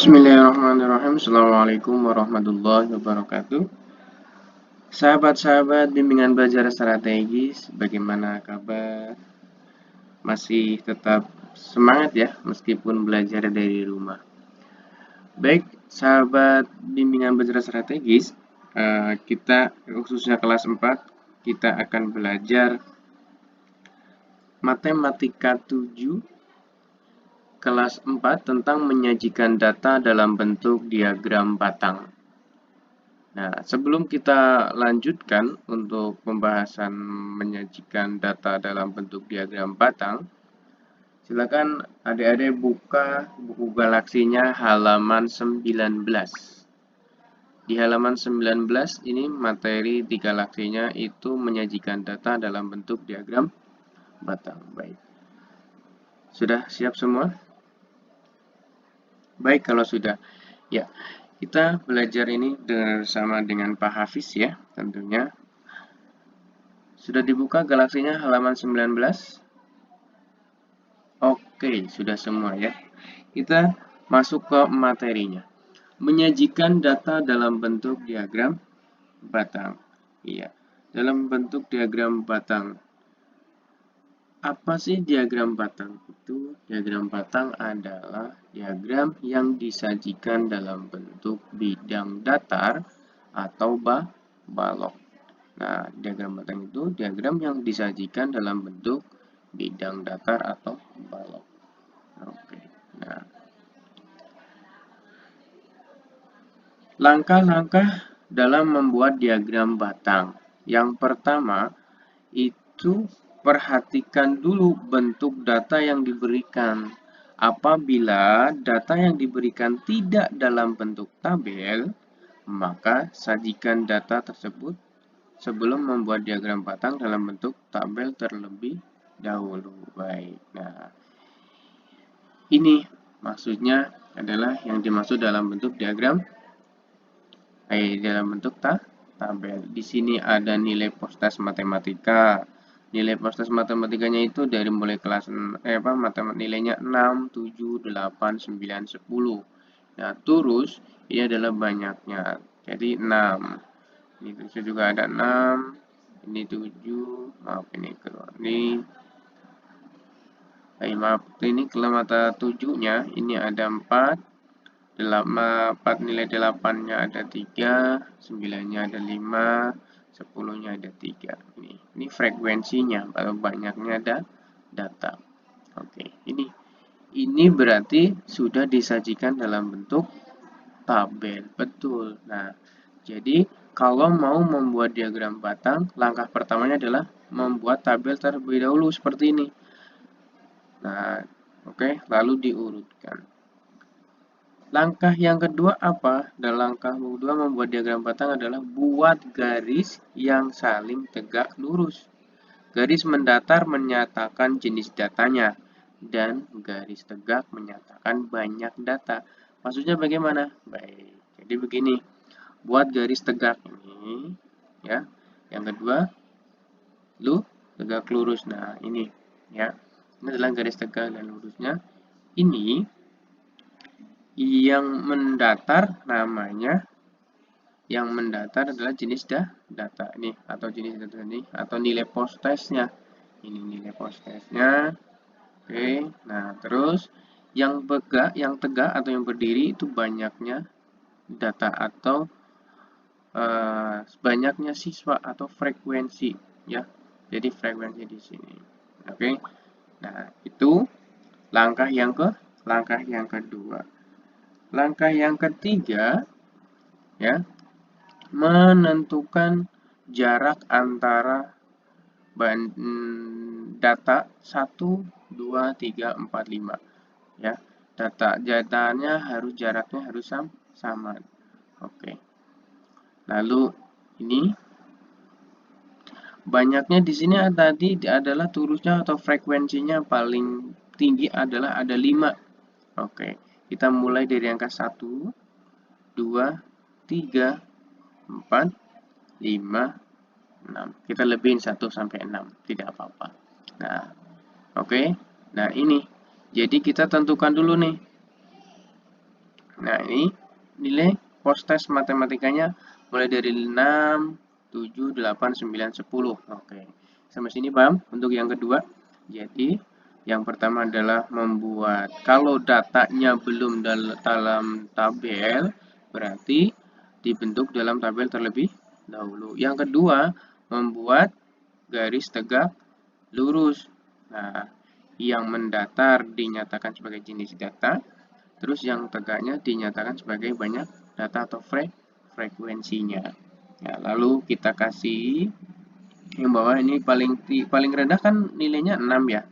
Bismillahirrahmanirrahim. Assalamualaikum warahmatullahi wabarakatuh. Sahabat-sahabat bimbingan belajar strategis, bagaimana kabar? Masih tetap semangat ya, meskipun belajar dari rumah. Baik, sahabat bimbingan belajar strategis, kita khususnya kelas 4, kita akan belajar matematika 7 kelas 4 tentang menyajikan data dalam bentuk diagram batang. Nah, sebelum kita lanjutkan untuk pembahasan menyajikan data dalam bentuk diagram batang, silakan adik-adik buka buku galaksinya halaman 19. Di halaman 19 ini materi di galaksinya itu menyajikan data dalam bentuk diagram batang. Baik. Sudah siap semua? Baik, kalau sudah. Ya, kita belajar ini bersama dengan Pak Hafiz ya, tentunya. Sudah dibuka galaksinya halaman 19? Oke, sudah semua ya. Kita masuk ke materinya. Menyajikan data dalam bentuk diagram batang. Iya, dalam bentuk diagram batang. Apa sih diagram batang? Itu diagram batang adalah diagram yang disajikan dalam bentuk bidang datar atau balok. Nah, diagram batang itu diagram yang disajikan dalam bentuk bidang datar atau balok. Oke. Nah, langkah-langkah dalam membuat diagram batang. Yang pertama, itu perhatikan dulu bentuk data yang diberikan. Apabila data yang diberikan tidak dalam bentuk tabel, maka sajikan data tersebut sebelum membuat diagram batang dalam bentuk tabel terlebih dahulu. Baik. Nah, ini maksudnya adalah yang dimaksud dalam bentuk diagram dalam bentuk tabel. Di sini ada nilai postas matematika. Nilai postas matematikanya itu dari mulai kelas nilainya 6, 7, 8, 9, 10. Nah, terus ini adalah banyaknya. Jadi 6. Ini juga ada 6. Ini 7. Maaf ini mata 7-nya ini ada 4. 4 nilai 8-nya ada 3, 9-nya ada 5, 10-nya ada 3. Ini frekuensinya atau banyaknya ada data. Oke, ini berarti sudah disajikan dalam bentuk tabel. Betul. Nah, jadi kalau mau membuat diagram batang, langkah pertamanya adalah membuat tabel terlebih dahulu seperti ini. Nah, oke, lalu diurutkan. Langkah yang kedua apa? Dan langkah kedua membuat diagram batang adalah buat garis yang saling tegak lurus. Garis mendatar menyatakan jenis datanya, dan garis tegak menyatakan banyak data. Maksudnya bagaimana? Baik, jadi begini. Buat garis tegak ini, ya. Yang kedua, tegak lurus. Nah, ini, ya. Ini adalah garis tegak dan lurusnya. Ini yang mendatar namanya, yang mendatar adalah jenis data ini atau jenis data ini atau nilai postesnya. Ini nilai postesnya. Oke, nah terus yang tegak atau yang berdiri itu banyaknya data atau banyaknya siswa atau frekuensi ya. Jadi frekuensi di sini. Oke. Nah, itu langkah yang kedua. Langkah yang ketiga, ya, menentukan jarak antara data 1, 2, 3, 4, 5. Ya, datanya jaraknya harus sama. Oke. Lalu ini banyaknya di sini tadi adalah turusnya atau frekuensinya paling tinggi adalah ada 5. Oke. Kita mulai dari angka 1, 2, 3, 4, 5, 6. Kita lebihin 1 sampai 6. Tidak apa-apa. Nah, oke. Nah, ini. Jadi kita tentukan dulu nih. Nah, ini nilai post test matematikanya mulai dari 6, 7, 8, 9, 10. Oke. Sampai sini paham untuk yang kedua? Jadi, yang pertama adalah membuat, kalau datanya belum dalam tabel, berarti dibentuk dalam tabel terlebih dahulu. Yang kedua, membuat garis tegak lurus. Nah, yang mendatar dinyatakan sebagai jenis data, terus yang tegaknya dinyatakan sebagai banyak data atau frekuensinya. Ya, lalu kita kasih yang bawah ini paling rendah kan nilainya 6 ya.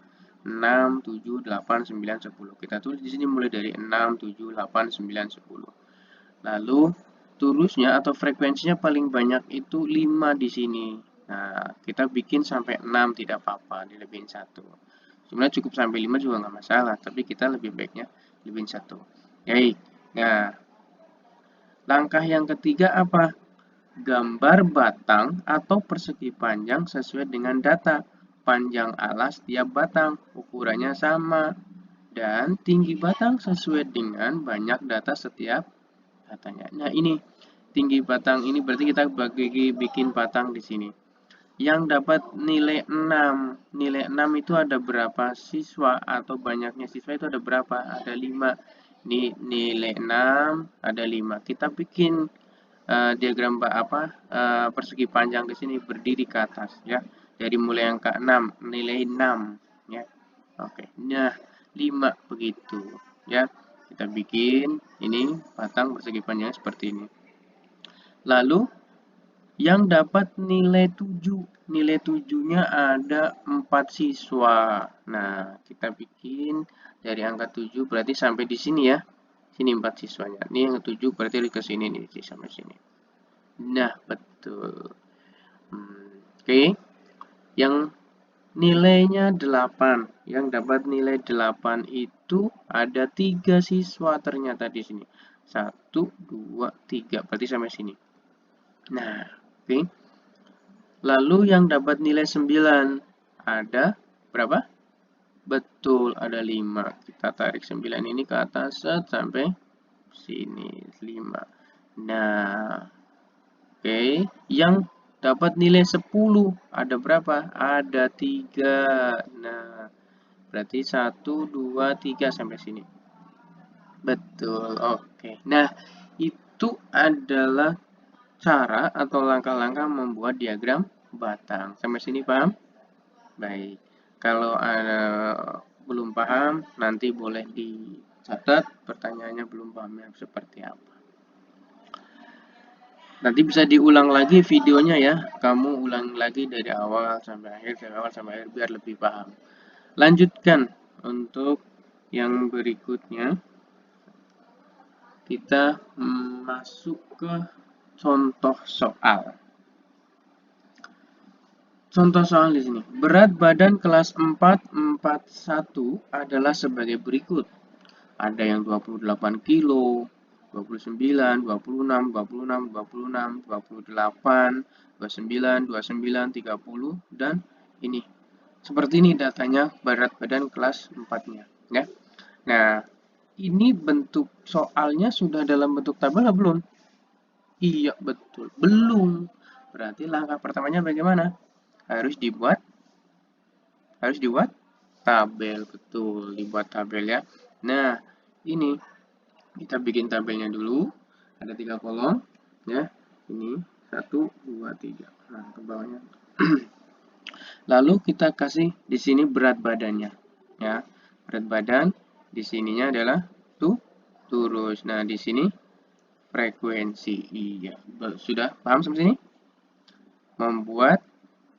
6, 7, 8, 9, 10. Kita tulis di sini mulai dari 6, 7, 8, 9, 10. Lalu turusnya atau frekuensinya paling banyak itu 5 di sini. Nah, kita bikin sampai 6 tidak apa-apa, dilebihin 1. Sebenarnya cukup sampai 5 juga nggak masalah, tapi kita lebih baiknya lebihin 1. Baik. Nah, langkah yang ketiga apa? Gambar batang atau persegi panjang sesuai dengan data. Panjang alas tiap batang, ukurannya sama. Dan tinggi batang sesuai dengan banyak data setiap datanya. Nah, ini tinggi batang ini berarti kita bikin batang di sini. Yang dapat nilai 6. Nilai 6 itu ada berapa siswa atau banyaknya siswa itu ada berapa? Ada 5. Nilai 6 ada 5. Kita bikin diagram persegi panjang di sini berdiri ke atas ya. Dari mulai yang ke-6, nilai 6 ya. Oke. Nah, 5 begitu ya. Kita bikin ini batang persegi panjangnya seperti ini. Lalu yang dapat nilai 7. Nilai 7-nya ada 4 siswa. Nah, kita bikin dari angka 7 berarti sampai di sini ya. Sini 4 siswanya. Ini yang 7 berarti ke sini nih sampai sini. Nah, betul. Oke. Yang nilainya 8. Yang dapat nilai 8 itu ada 3 siswa ternyata di sini. 1, 2, 3. Berarti sampai sini. Nah, oke. Lalu yang dapat nilai 9 ada berapa? Betul, ada 5. Kita tarik 9 ini ke atas sampai sini 5. Nah, oke. Yang dapat nilai 10 ada berapa? Ada 3. Nah, berarti 1, 2, 3 sampai sini. Betul, oke. Nah, itu adalah cara atau langkah-langkah membuat diagram batang. Sampai sini paham? Baik. Kalau belum paham, nanti boleh dicatat pertanyaannya belum pahamnya seperti apa. Nanti bisa diulang lagi videonya ya. Kamu ulang lagi dari awal sampai akhir, biar lebih paham. Lanjutkan untuk yang berikutnya. Kita masuk ke contoh soal. Contoh soal di sini. Berat badan kelas 441 adalah sebagai berikut. Ada yang 28 kilo, 29, 26, 26, 26, 28, 29, 29, 30, dan ini. Seperti ini datanya berat badan kelas 4-nya. Ya. Nah, ini bentuk soalnya sudah dalam bentuk tabel atau belum? Iya, betul. Belum. Berarti langkah pertamanya bagaimana? Harus dibuat tabel, betul. Dibuat tabel ya. Nah, ini kita bikin tabelnya dulu. Ada 3 kolom ya. Ini 1, 2, 3. Nah, ke bawahnya. Lalu kita kasih di sini berat badannya ya. Berat badan di sininya adalah turus. Nah, di sini frekuensi. Iya, sudah paham sampai sini? Membuat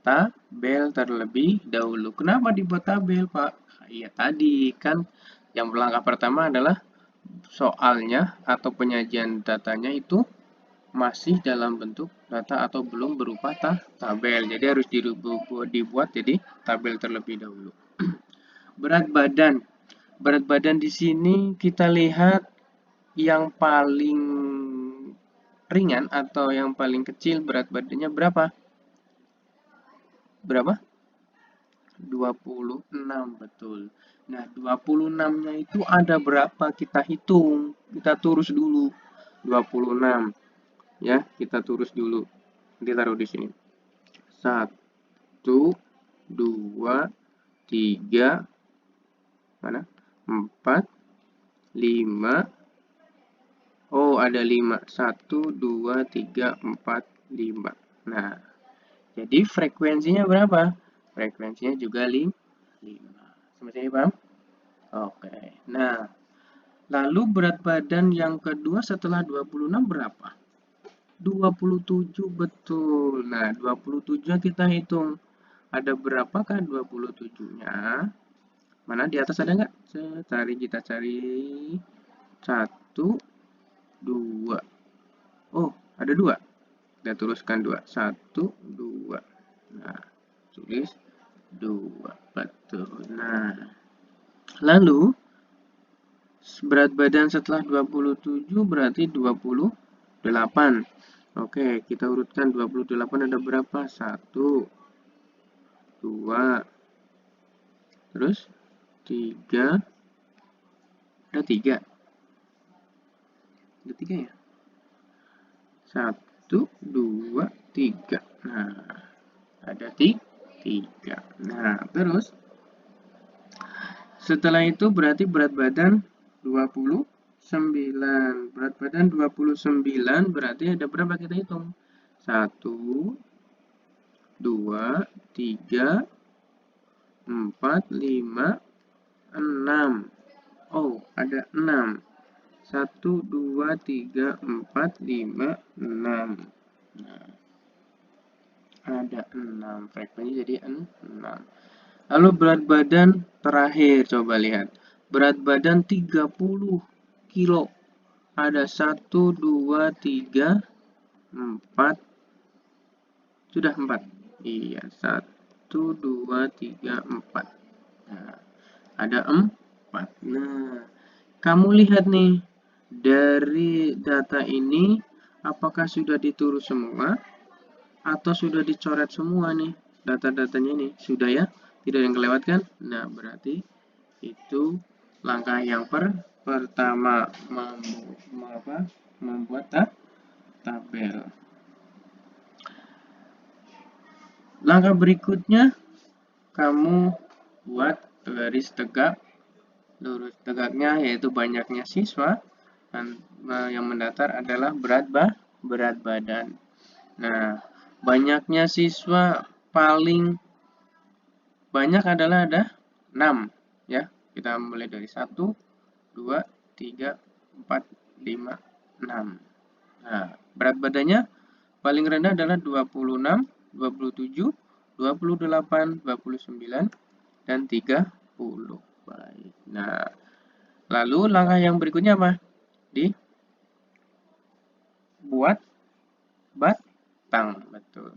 tabel terlebih dahulu. Kenapa dibuat tabel, Pak? Iya, tadi kan yang langkah pertama adalah soalnya atau penyajian datanya itu masih dalam bentuk data atau belum berupa tabel. Jadi harus dibuat jadi tabel terlebih dahulu. Berat badan. Berat badan di sini kita lihat yang paling ringan atau yang paling kecil berat badannya berapa? Berapa? 26, betul. Nah, 26-nya itu ada berapa kita hitung? kita turus dulu 26 ya, kita turus dulu. Nanti taruh di sini. 1 2 3 mana? 4 5. Oh, ada 5. 1 2 3 4 5. Nah, jadi frekuensinya berapa? Frekuensinya juga 5. Sampai sini paham? Oke. Nah, lalu berat badan yang kedua setelah 26 berapa? 27, betul. Nah, 27-nya kita hitung. Ada berapakah 27-nya? Mana di atas ada nggak? Kita cari. 1, 2. Oh, ada 2. Kita tuliskan 2. 1, 2. Nah, tulis 2. Betul. Nah, lalu berat badan setelah 27 berarti 28. Oke, kita urutkan 28 ada berapa? 1, 2, terus 3, ada 3. Ada 3 ya? 1, 2, 3. Nah, ada 3. Nah, terus setelah itu berarti berat badan 29. Berat badan 29 berarti ada berapa kita hitung? 1, 2, 3, 4, 5, 6. Oh, ada 6. 1, 2, 3, 4, 5, 6. Nah, ada 6. Frekuensi jadi 6. Lalu berat badan terakhir, coba lihat. Berat badan 30 kilo. Ada 1, 2, 3, 4. Sudah 4. Iya, 1, 2, 3, 4. Nah, ada 4. Nah, kamu lihat nih, dari data ini, apakah sudah diturut semua? Atau sudah dicoret semua nih, data-datanya nih? Sudah ya? Tidak ada yang kelewatkan? Nah, berarti itu langkah yang pertama membuat tabel. Langkah berikutnya, kamu buat garis tegak, lurus tegaknya yaitu banyaknya siswa, dan yang mendatar adalah berat badan. Nah, banyaknya siswa paling banyak adalah ada 6 ya. Kita mulai dari 1, 2, 3, 4, 5, 6. Nah, berat badannya paling rendah adalah 26, 27, 28, 29, dan 30. Baik. Nah, lalu langkah yang berikutnya apa? Dibuat batang. Betul.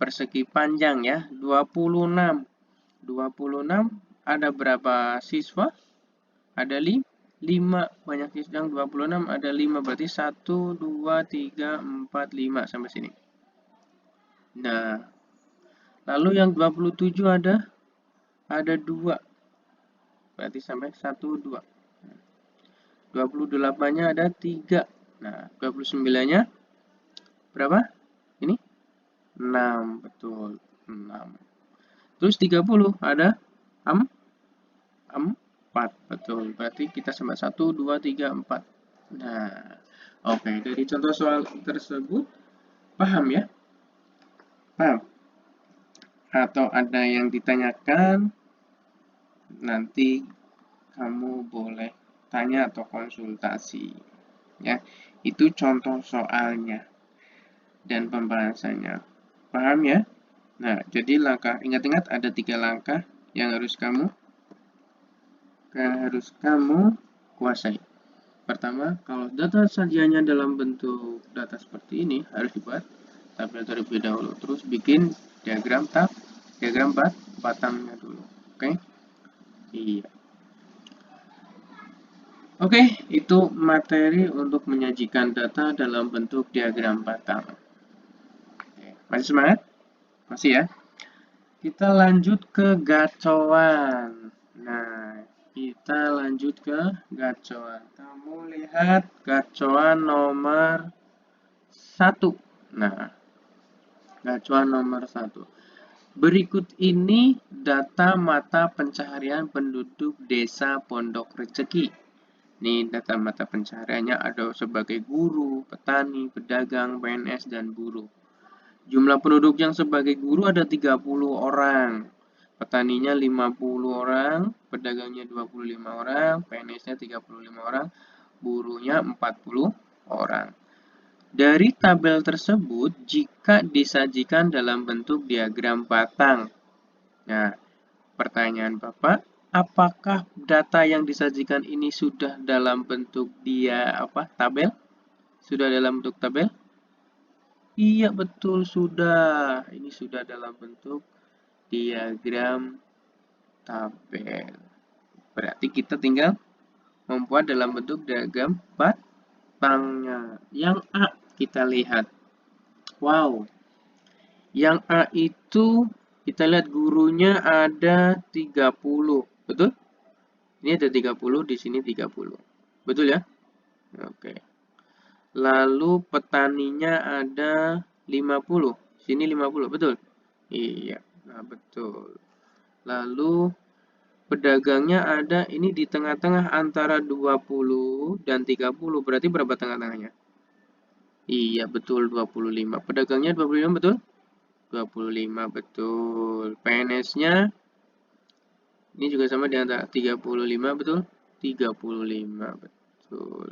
Persegi panjang ya, 26. 26 ada berapa siswa? Ada 5. Banyak siswa yang 26 ada 5, berarti 1, 2, 3, 4, 5 sampai sini. Nah, lalu yang 27 ada 2. Berarti sampai 1, 2. 28-nya ada 3. Nah, 29-nya berapa? Ini 6, betul. 6. Terus 30 ada 4, betul. Berarti kita sampai 1, 2, 3, 4. Nah, oke. Dari contoh soal tersebut, paham ya? Paham? Atau ada yang ditanyakan, nanti kamu boleh tanya atau konsultasi. Ya, itu contoh soalnya dan pembahasannya. Paham ya? Nah, jadi langkah, ingat-ingat ada 3 langkah yang harus kamu kuasai. Pertama, kalau data sajiannya dalam bentuk data seperti ini, harus dibuat tabel terlebih dahulu. Terus bikin diagram batangnya dulu. Oke? Iya. Oke, itu materi untuk menyajikan data dalam bentuk diagram batang. Masih semangat? Masih ya? Kita lanjut ke gacoan. Nah, Kita lanjut ke gacoan. Kamu lihat gacoan nomor 1. Nah, gacoan nomor 1. Berikut ini data mata pencaharian penduduk desa Pondok Rezeki. Ini data mata pencahariannya ada sebagai guru, petani, pedagang, PNS, dan buruh. Jumlah penduduk yang sebagai guru ada 30 orang. Petaninya 50 orang, pedagangnya 25 orang, PNS-nya 35 orang, buruhnya 40 orang. Dari tabel tersebut, jika disajikan dalam bentuk diagram batang. Nah, pertanyaan Bapak, apakah data yang disajikan ini sudah dalam bentuk tabel? Sudah dalam bentuk tabel? Iya, betul, sudah. Ini sudah dalam bentuk diagram tabel. Berarti kita tinggal membuat dalam bentuk diagram batangnya. Yang A kita lihat. Wow. Yang A itu kita lihat gurunya ada 30. Betul? Ini ada 30, di sini 30. Betul ya? Oke. Lalu petaninya ada 50. Sini 50, betul? Iya, nah betul. Lalu pedagangnya ada ini di tengah-tengah antara 20 dan 30. Berarti berapa tengah-tengahnya? Iya, betul 25. Pedagangnya 25, betul? 25, betul. PNS-nya ini juga sama di antara 35, betul? 35, betul.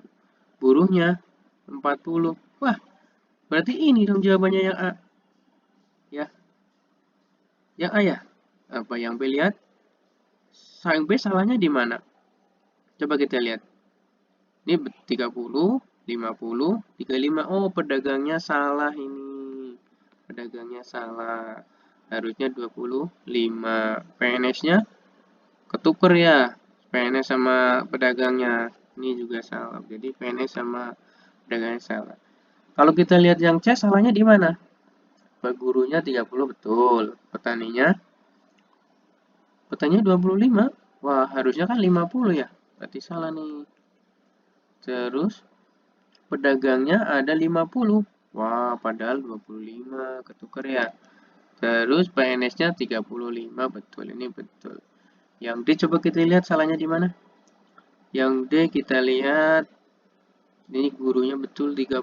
Buruhnya 40. Wah, berarti ini dong jawabannya yang A. Ya. Yang A ya? Apa yang B lihat? Yang B salahnya di mana? Coba kita lihat. Ini 30, 50, 35. Oh, pedagangnya salah ini. Pedagangnya salah. Harusnya 25. PNS-nya ketuker ya. PNS sama pedagangnya. Ini juga salah. Jadi PNS sama pedagangnya salah. Kalau kita lihat yang C, salahnya di mana? Gurunya 30, betul. Petaninya 25. Wah, harusnya kan 50 ya. Berarti salah nih. Terus pedagangnya ada 50. Wah, padahal 25. Ketuker ya. Terus PNS-nya 35. Betul, ini betul. Yang D coba kita lihat salahnya di mana? Yang D kita lihat ini gurunya betul 30.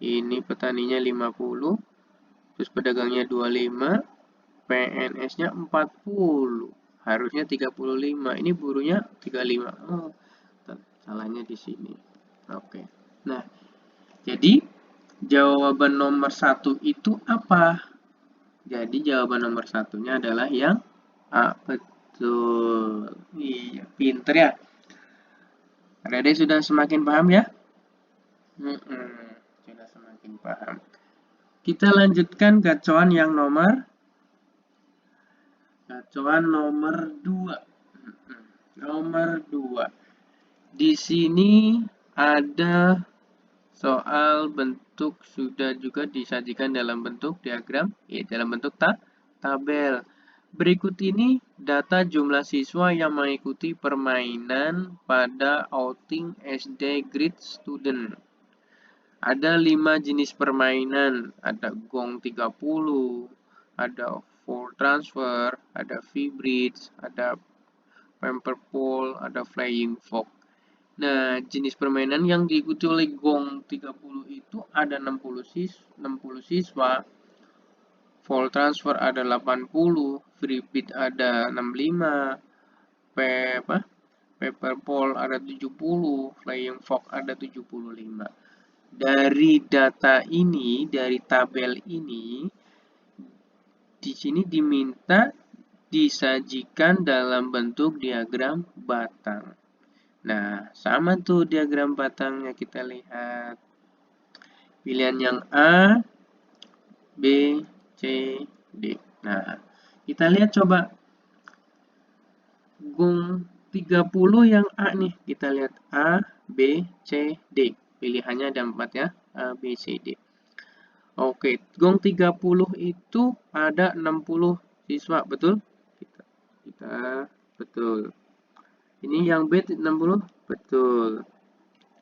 Ini petaninya 50. Terus pedagangnya 25. PNS-nya 40. Harusnya 35. Ini burunya 35. Oh, salahnya di sini. Oke. Nah, jadi jawaban nomor 1 itu apa? Jadi jawaban nomor satunya adalah yang A. Betul. Iya, pinter ya. Adik-adik sudah semakin paham ya? Sudah semakin paham. Kita lanjutkan gacoan yang nomor 2. Nomor 2. Di sini ada soal bentuk sudah juga disajikan dalam bentuk diagram, dalam bentuk tabel. Berikut ini data jumlah siswa yang mengikuti permainan pada outing SD Grade Student. Ada 5 jenis permainan, ada gong 30, ada full transfer, ada V-bridge, ada paper pool, ada flying fox. Nah, jenis permainan yang diikuti oleh gong 30 itu ada 60 siswa, full transfer ada 80, free beat ada 65, paper pool ada 70, flying fox ada 75. Dari data ini, dari tabel ini, di sini diminta disajikan dalam bentuk diagram batang. Nah, sama tuh diagram batangnya kita lihat. Pilihan yang A, B, C, D. Nah, kita lihat coba. Gong 30 yang A nih. Kita lihat A, B, C, D. Pilihannya ada 4 ya. A, B, C, D. Oke, gong 30 itu ada 60 siswa, betul? Kita betul. Ini yang B 60, betul.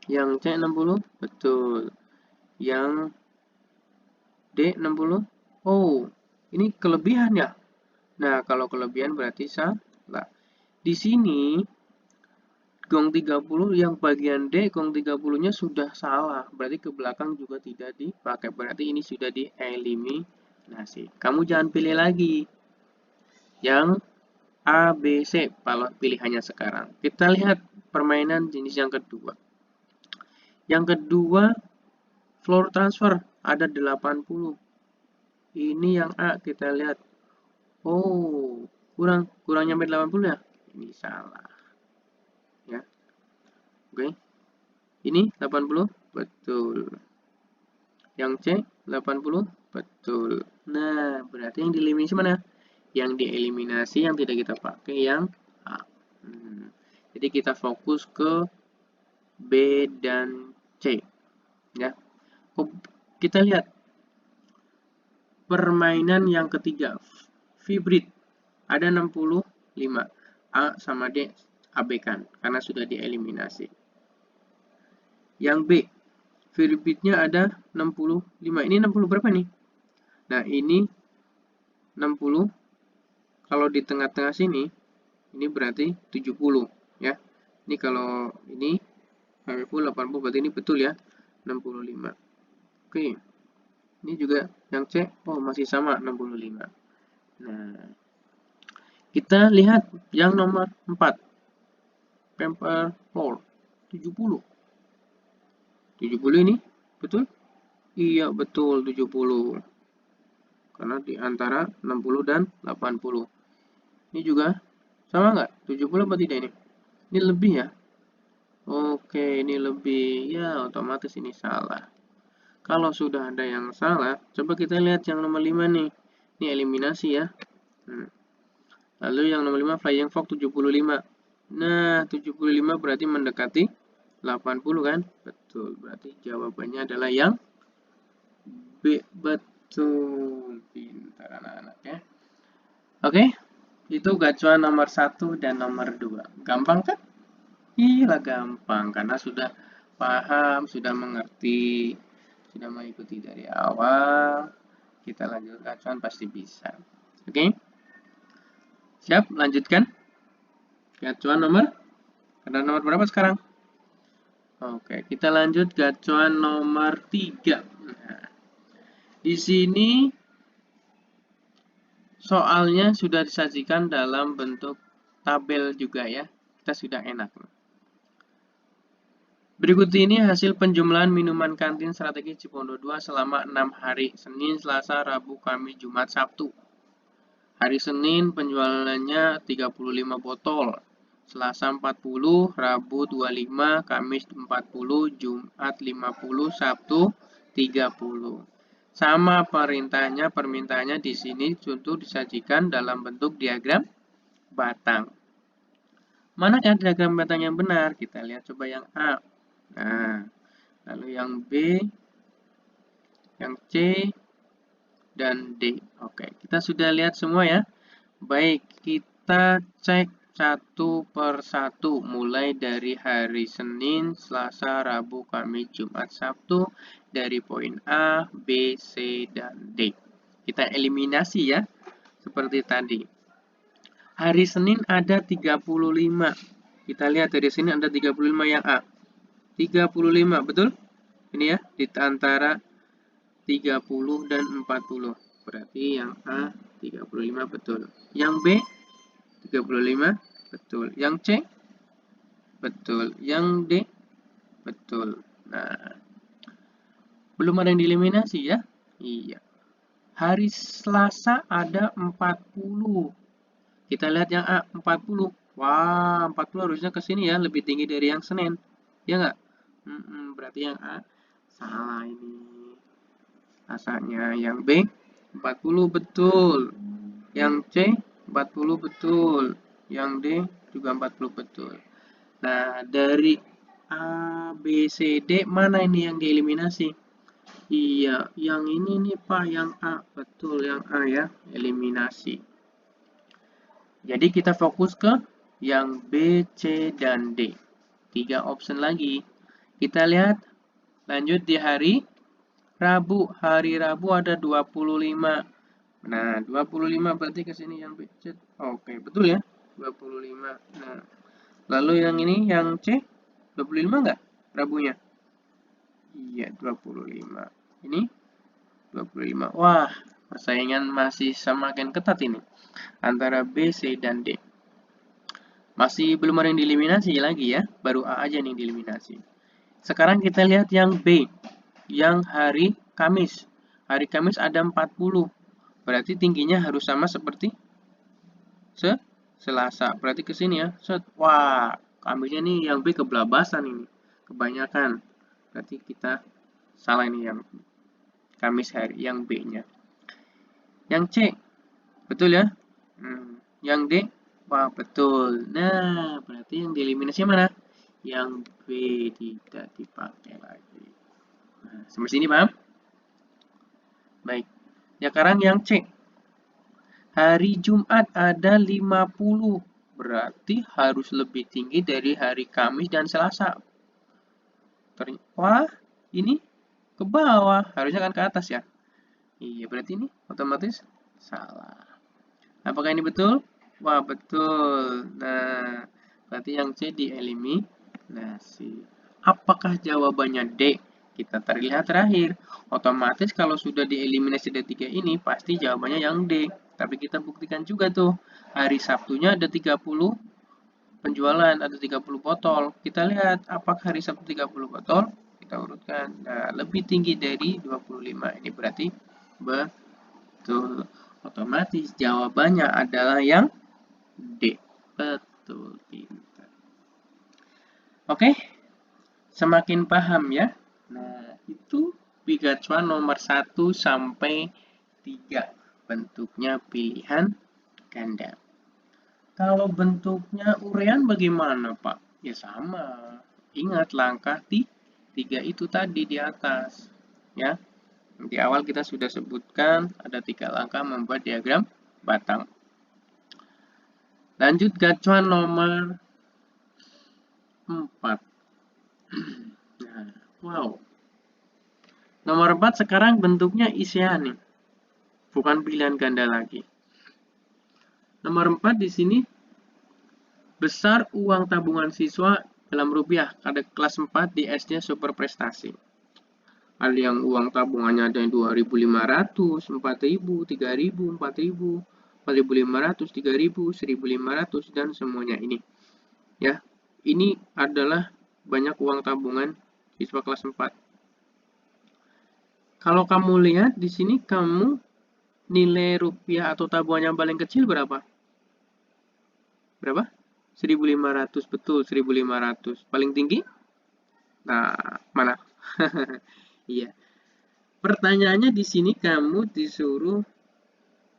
Yang C 60, betul. Yang D 60, oh, ini kelebihan ya? Nah, kalau kelebihan berarti salah. Di sini, gong 30 yang bagian D, gong 30-nya sudah salah. Berarti ke belakang juga tidak dipakai. Berarti ini sudah dieliminasi. Kamu jangan pilih lagi yang A, B, C, kalau pilihannya sekarang. Kita lihat permainan jenis yang kedua. Yang kedua, floor transfer ada 80. Ini yang A, kita lihat. Oh, kurang nyampe 80 ya? Ini salah. Ya. Oke. Ini 80, betul. Yang C, 80, betul. Nah, berarti yang dieliminasi mana? Yang dieliminasi yang tidak kita pakai yang A. Jadi kita fokus ke B dan C. Ya. Kita lihat permainan yang ketiga. Vibrit. Ada 65. A sama D abaikan karena sudah dieliminasi. Yang B, Vibritnya ada 65. Ini 60 berapa nih? Nah, ini 60. Kalau di tengah-tengah sini, ini berarti 70. Ya. Ini kalau ini 80, berarti ini betul ya. 65. Oke. Ini juga yang C, oh masih sama 65. Nah, kita lihat yang nomor 4. Pamper Pole 70. 70 ini betul? Iya, betul 70. Karena di antara 60 dan 80. Ini juga sama nggak? 70 apa tidak ini? Ini lebih ya? Oke, ini lebih. Ya, otomatis ini salah. Kalau sudah ada yang salah, coba kita lihat yang nomor 5 nih. Ini eliminasi ya. Lalu yang nomor 5, Flying Fox 75. Nah, 75 berarti mendekati 80 kan? Betul. Berarti jawabannya adalah yang B. Betul. Pintar anak-anak ya. Oke. Itu gacuan nomor 1 dan nomor 2. Gampang kan? Iya gampang. Karena sudah paham, sudah mengerti, sudah mengikuti dari awal. Kita lanjut gacuan pasti bisa. Oke? Siap? Lanjutkan. Gacuan nomor? Ada nomor berapa sekarang? Oke, kita lanjut gacuan nomor 3. Nah, di sini soalnya sudah disajikan dalam bentuk tabel juga ya. Kita sudah enak. Berikut ini hasil penjumlahan minuman kantin strategis Cipondo 2 selama 6 hari. Senin, Selasa, Rabu, Kamis, Jumat, Sabtu. Hari Senin penjualannya 35 botol. Selasa 40, Rabu 25, Kamis 40, Jumat 50, Sabtu 30. Sama permintaannya di sini untuk disajikan dalam bentuk diagram batang. Manakah diagram batang yang benar? Kita lihat coba yang A. Nah, lalu yang B, yang C, dan D. Oke, kita sudah lihat semua ya. Baik, kita cek satu per satu, mulai dari hari Senin, Selasa, Rabu, Kamis, Jumat, Sabtu, dari poin A, B, C, dan D. Kita eliminasi ya, seperti tadi. Hari Senin ada 35. Kita lihat dari sini ada 35 yang A. 35, betul? Ini ya, di antara 30 dan 40. Berarti yang A 35 betul. Yang B 35 betul. Yang C betul. Yang D betul. Nah, belum ada yang dieliminasi ya? Iya. Hari Selasa ada 40. Kita lihat yang A 40. Wah, 40 harusnya ke sini ya, lebih tinggi dari yang Senin. Ya nggak? Berarti yang A salah ini. Rasanya yang B 40 betul. Yang C 40 betul. Yang D juga 40 betul. Nah, dari A, B, C, D mana ini yang dieliminasi? Iya, yang ini nih Pak, yang A. Betul, yang A ya, eliminasi. Jadi kita fokus ke yang B, C, dan D. 3 option lagi. Kita lihat lanjut di hari Rabu. Hari Rabu ada 25. Nah, 25 berarti ke sini yang B, C. Oke, betul ya? 25. Nah, lalu yang ini yang C 25 enggak Rabunya? Iya, 25. Ini 25. Wah, persaingan masih semakin ketat ini antara B, C, dan D. Masih belum ada yang dieliminasi lagi ya, baru A aja yang dieliminasi. Sekarang kita lihat yang B, yang hari Kamis. Hari Kamis ada 40. Berarti tingginya harus sama seperti Selasa. Berarti ke sini ya. Set. Wah, Kamisnya nih yang B kebelabasan ini. Kebanyakan. Berarti kita salah ini yang Kamis hari yang B-nya. Yang C, betul ya? Yang D, wah betul. Nah, berarti yang dieliminasi mana? Yang B tidak dipakai lagi. Nah, sampai sini paham? Baik. Ya, sekarang yang C. Hari Jumat ada 50. Berarti harus lebih tinggi dari hari Kamis dan Selasa. Wah, ini ke bawah. Harusnya kan ke atas ya. Iya, berarti ini otomatis salah. Apakah ini betul? Wah, betul. Nah, berarti yang C dieliminasi. Apakah jawabannya D? Kita terlihat terakhir. Otomatis kalau sudah dieliminasi dari 3 ini, pasti jawabannya yang D. Tapi kita buktikan juga tuh. Hari Sabtunya ada 30 penjualan, ada 30 botol. Kita lihat apakah hari Sabtu 30 botol. Kita urutkan. Nah, lebih tinggi dari 25. Ini berarti betul. Otomatis jawabannya adalah yang D. Betul, pintar. Oke, semakin paham ya. Nah, itu bigacuan nomor 1 sampai 3. Bentuknya pilihan ganda. Kalau bentuknya urean bagaimana, Pak? Ya sama. Ingat langkah 3 itu tadi di atas. Ya, di awal kita sudah sebutkan ada 3 langkah membuat diagram batang. Lanjut gacuan nomor 4. Nah, wow. Nomor 4 sekarang bentuknya ISEA nih. Bukan pilihan ganda lagi. Nomor 4 di sini besar uang tabungan siswa dalam rupiah. Ada kelas 4 di SD super prestasi. Ada yang uang tabungannya ada yang 2.500, 4.000, 3.000, 4.000, 4.500, 3.000, 1.500 dan semuanya ini. Ya, ini adalah banyak uang tabungan siswa kelas 4. Kalau kamu lihat di sini kamu nilai rupiah atau tabungan yang paling kecil berapa? Berapa? 1.500, betul 1.500. Paling tinggi? Nah, mana? Iya. Pertanyaannya di sini kamu disuruh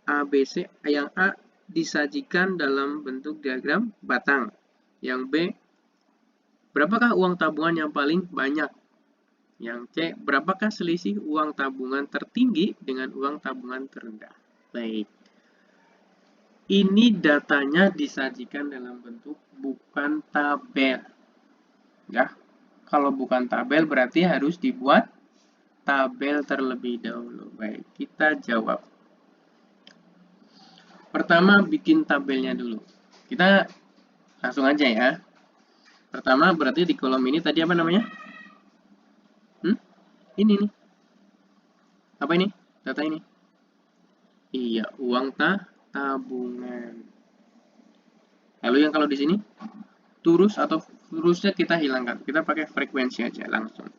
ABC, yang A disajikan dalam bentuk diagram batang. Yang B, berapakah uang tabungan yang paling banyak? Yang C, berapakah selisih uang tabungan tertinggi dengan uang tabungan terendah? Baik. Ini datanya disajikan dalam bentuk bukan tabel. Ya. Kalau bukan tabel berarti harus dibuat tabel terlebih dahulu. Baik, kita jawab. Pertama, bikin tabelnya dulu. Kita langsung aja ya. Pertama, berarti di kolom ini tadi apa namanya? Ini nih. Apa ini? Data ini. Iya, uang tabungan. Lalu yang kalau di sini, turusnya kita hilangkan. Kita pakai frekuensi aja langsung.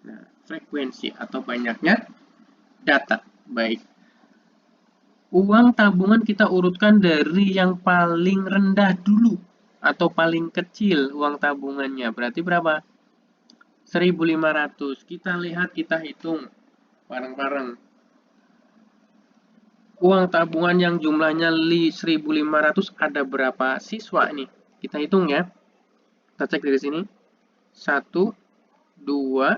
Nah, frekuensi atau banyaknya data. Baik. Uang tabungan kita urutkan dari yang paling rendah dulu atau paling kecil uang tabungannya. Berarti berapa? 1.500. Kita lihat, kita hitung bareng-bareng. Uang tabungan yang jumlahnya 1.500 ada berapa siswa nih? Kita hitung ya. Kita cek dari sini. 1, 2,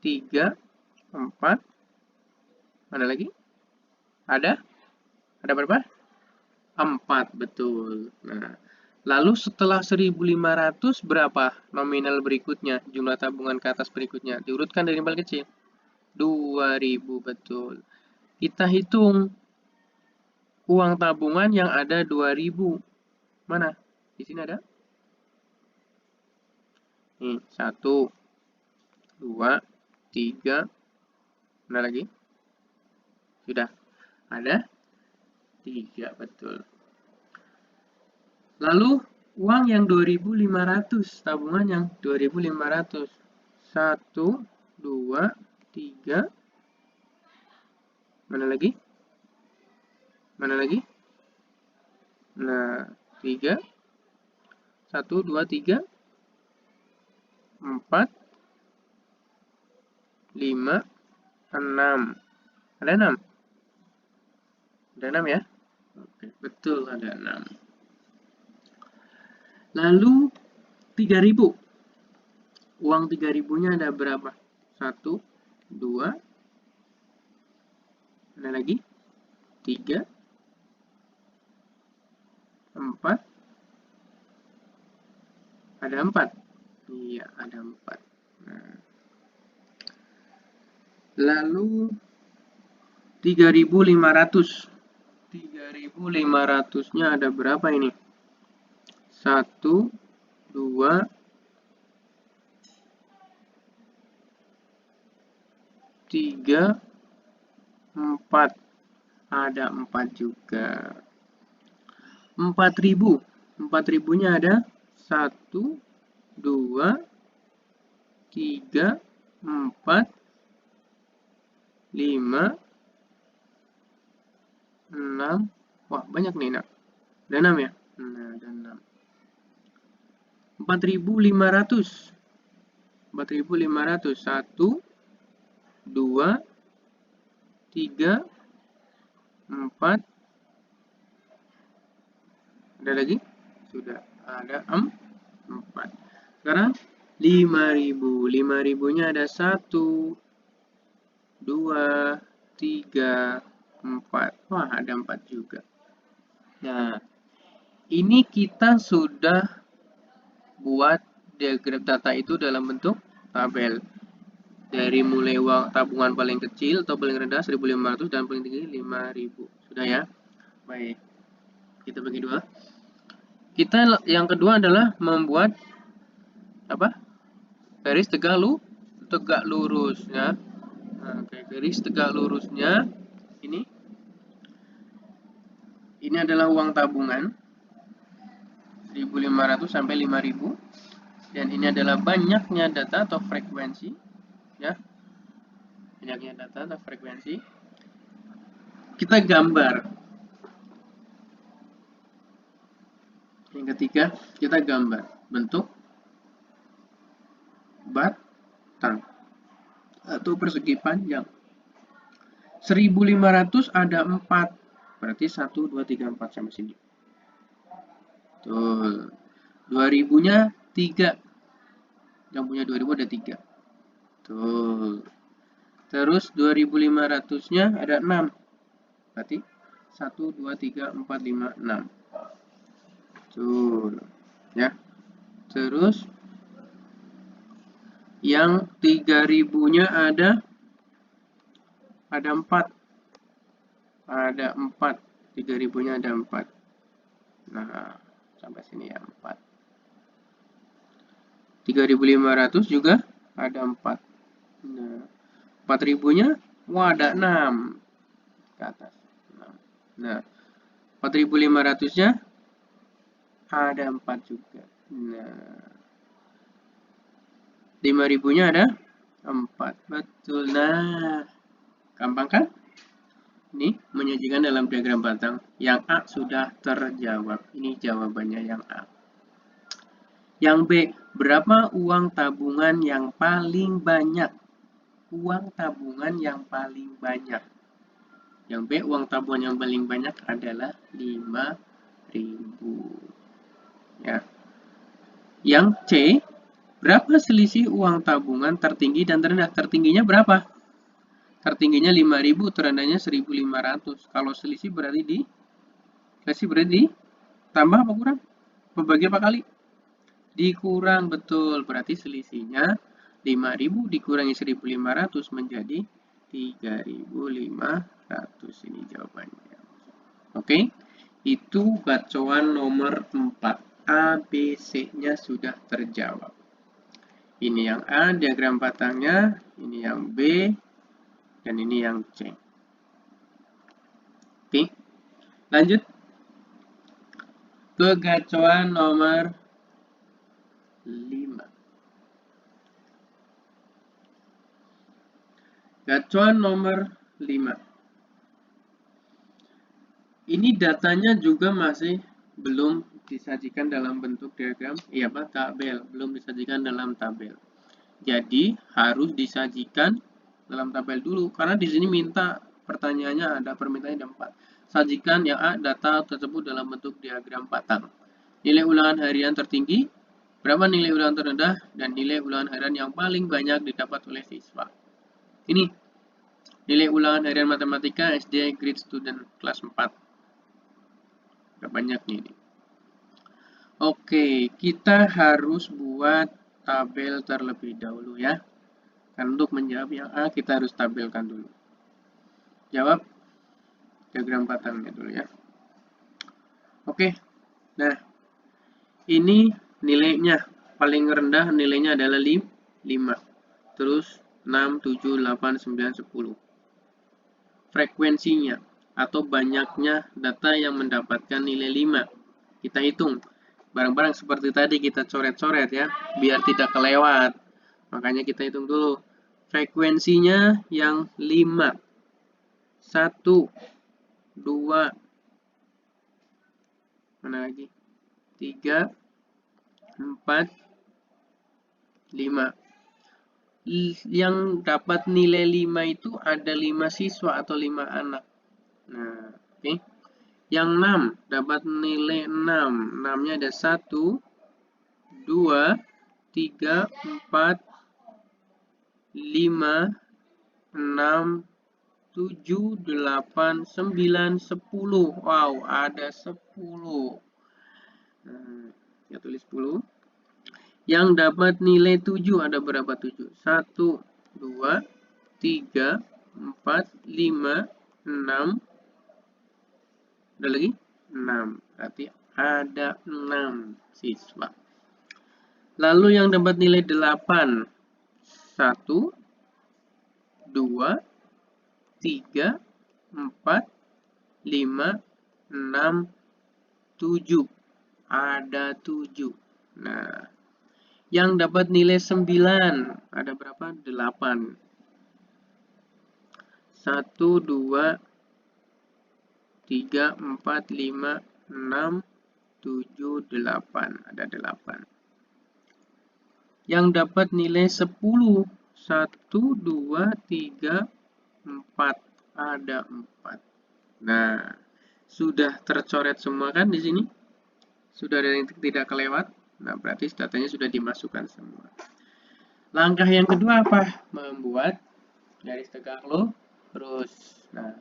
3, 4. Mana lagi? Ada? Ada berapa? 4, betul. Nah, lalu setelah 1.500 berapa nominal berikutnya? Jumlah tabungan ke atas berikutnya. Diurutkan dari yang paling kecil. 2.000, betul. Kita hitung uang tabungan yang ada 2.000. Mana? Di sini ada? Nih, 1, 2, 3. Mana lagi? Sudah. Ada 3, betul. Lalu uang yang 2.500, tabungan yang 2.500. 1, 2, 3. Mana lagi? Mana lagi? Nah, 3. 1, 2, 3. 4, 5, 6. Ada 6? Ada 6 ya? Oke, betul ada 6. Lalu 3.000. Uang 3.000-nya ada berapa? 1, 2. Ada lagi? 3, 4. Ada 4? Iya, ada 4. Nah. Lalu 3.500. 3.500-nya ada berapa ini? 1, 2, 3, 4. Ada 4 juga. 4.000. 4.000-nya ada 1, 2, 3, 4, 5, 6. Wah, banyak nih, nak. Ada 6 ya? Nah, ada 6. 4.500. 4.500. 1, 2, 3, 4. Ada lagi? Sudah. Ada 4. Sekarang 5.000. 5.000-nya ada 1, 2, 3, 4. Wah, ada 4 juga. Nah, ini kita sudah buat diagram data itu dalam bentuk tabel. Dari mulai uang tabungan paling kecil atau paling rendah 1.500 dan paling tinggi 5.000. Sudah ya? Baik. Kita bagi dua. Kita yang kedua adalah membuat apa? Garis tegak lurus ya. Nah, garis tegak lurusnya ini adalah uang tabungan 1.500 sampai 5.000, dan ini adalah banyaknya data atau frekuensi ya. Banyaknya data atau frekuensi. Kita gambar. Yang ketiga, kita gambar bentuk batang atau persegi panjang. 1.500 ada 4. Berarti 1, 2, 3, 4 sampai sini. Tuh. 2.000-nya 3. Yang punya 2.000 ada 3. Tuh. Terus 2.500-nya ada 6. Berarti 1, 2, 3, 4, 5, 6. Tuh. Ya. Terus yang 3.000-nya ada 4. Ada 4. 3.000-nya ada 4. Nah, sampai sini ya 4. 3.500 juga ada 4. Nah, 4.000-nya wah ada 6 ke atas. Nah, 4.500-nya ada 4 juga. Nah, 5.000-nya ada 4. Betul. Nah, gampang kan? Ini menyajikan dalam diagram batang. Yang A sudah terjawab. Ini jawabannya yang A. Yang B, berapa uang tabungan yang paling banyak? Uang tabungan yang paling banyak. Yang B, uang tabungan yang paling banyak adalah 5.000. Ya. Yang C, berapa selisih uang tabungan tertinggi dan terendah? Tertingginya berapa? Tertingginya 5.000, terendahnya 1.500. Kalau selisih berarti Kasih berarti tambah apa kurang? Membagi apa kali? Dikurang, betul. Berarti selisihnya 5.000 dikurangi 1.500 menjadi 3.500. Ini jawabannya. Oke, itu gacoan nomor 4. A, B, C-nya sudah terjawab. Ini yang A, diagram batangnya. Ini yang B, dan ini yang C. Oke, lanjut ke gacoan nomor 5. Gacoan nomor 5. Ini datanya juga masih belum disajikan dalam bentuk diagram, tabel, belum disajikan dalam tabel. Jadi harus disajikan dalam tabel dulu, karena di sini minta pertanyaannya ada permintaannya ada 4. Sajikan yang A, data tersebut dalam bentuk diagram batang. Nilai ulangan harian tertinggi, berapa nilai ulangan terendah, dan nilai ulangan harian yang paling banyak didapat oleh siswa. Ini nilai ulangan harian matematika SD grade student kelas 4. Banyak nih. Oke, kita harus buat tabel terlebih dahulu ya. Dan untuk menjawab yang A, kita harus tabelkan dulu. Jawab diagram batangnya dulu ya. Oke, nah ini nilainya. Paling rendah nilainya adalah 5. Terus 6, 7, 8, 9, 10. Frekuensinya atau banyaknya data yang mendapatkan nilai 5. Kita hitung. Barang-barang seperti tadi kita coret-coret ya, biar tidak kelewat. Makanya kita hitung dulu. Frekuensinya yang 5. 1, 2, mana lagi? 3, 4, 5. Yang dapat nilai 5 itu ada 5 siswa atau 5 anak. Nah, oke. Yang 6 dapat nilai 6. 6-nya ada 1, 2, 3, 4, 5, 6, 7, 8, 9, 10. Wow, ada 10. Saya tulis 10. Yang dapat nilai 7 ada berapa 7? 1, 2, 3, 4, 5, 6. Ada lagi? 6. Berarti ada 6 siswa. Lalu yang dapat nilai 8. 1, 2, 3, 4, 5, 6, 7. Ada 7. Nah, yang dapat nilai 9. Ada berapa? 8. 1, 2, 3, 4, 5, 6, 7, 8. Ada 8. Yang dapat nilai 10. 1, 2, 3, 4. Ada 4. Nah, sudah tercoret semua kan di sini? Sudah ada yang tidak kelewat? Nah, berarti datanya sudah dimasukkan semua. Langkah yang kedua apa? Membuat garis tegak lurus. Nah,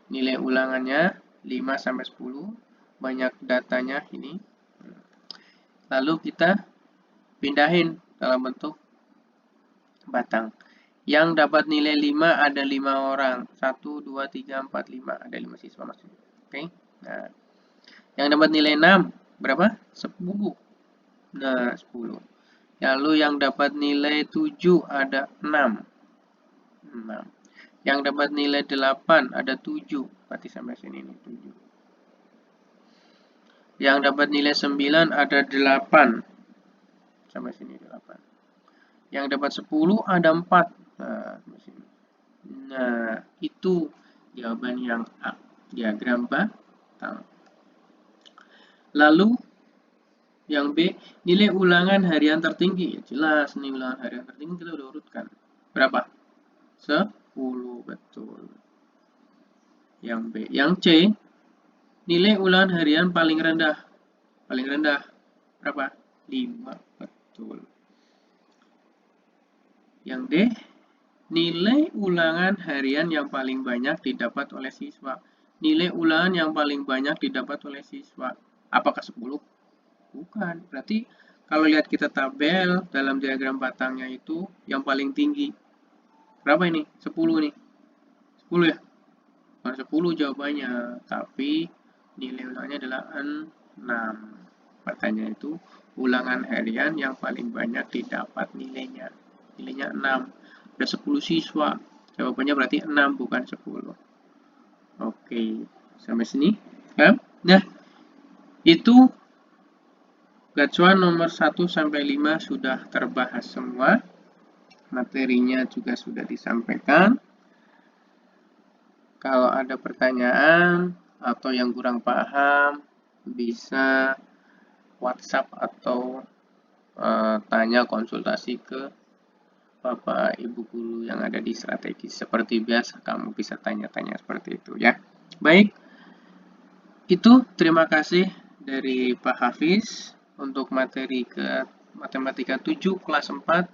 nilai ulangannya 5 sampai 10. Banyak datanya ini. Lalu kita pindahin dalam bentuk batang. Yang dapat nilai 5 ada 5 orang. 1, 2, 3, 4, 5. Ada 5 siswa maksudnya. Oke. Nah, yang dapat nilai 6 berapa? 10. Nah, 10. Lalu yang dapat nilai 7 ada 6. 6. Yang dapat nilai 8 ada 7. Berarti sampai sini nih 7. Yang dapat nilai 9 ada 8. Sampai sini 8. Yang dapat 10 ada 4. Nah, sampai sini. Nah, itu jawaban yang A. Diagram batang. Lalu yang B, nilai ulangan harian tertinggi. Jelas nih ulangan harian tertinggi kita udah urutkan. Berapa? 10, betul. Yang B. Yang C, nilai ulangan harian paling rendah. Paling rendah berapa? 5, betul. Yang D, nilai ulangan harian yang paling banyak didapat oleh siswa. nilai ulangan yang paling banyak didapat oleh siswa. Apakah 10? Bukan. Berarti kalau lihat kita tabel dalam diagram batangnya itu yang paling tinggi. Berapa ini? 10 nih. 10 ya? Bukan 10 jawabannya, tapi nilai ulangannya adalah 6. Pertanyaan itu, ulangan harian yang paling banyak didapat nilainya. Nilainya 6. Ada 10 siswa. Jawabannya berarti 6 bukan 10. Oke, sampai sini. Ya? Nah, itu gacuan nomor 1 sampai 5 sudah terbahas semua. Materinya juga sudah disampaikan. Kalau ada pertanyaan atau yang kurang paham, bisa WhatsApp atau tanya konsultasi ke Bapak Ibu guru yang ada di strategis. Seperti biasa, kamu bisa tanya-tanya seperti itu ya. Baik, itu terima kasih dari Pak Hafiz untuk materi ke Matematika 7 kelas 4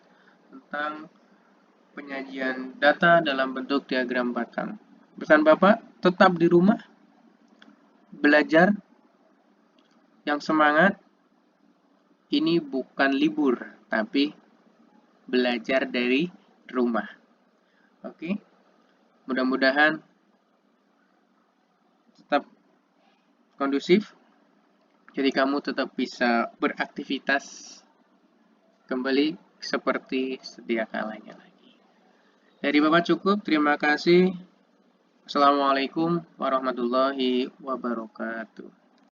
tentang penyajian data dalam bentuk diagram batang. Pesan Bapak, tetap di rumah, belajar yang semangat. Ini bukan libur, tapi belajar dari rumah. Oke, mudah-mudahan tetap kondusif, jadi kamu tetap bisa beraktivitas kembali seperti sedia kalanya lagi. Dari Bapak cukup, terima kasih. Assalamualaikum warahmatullahi wabarakatuh.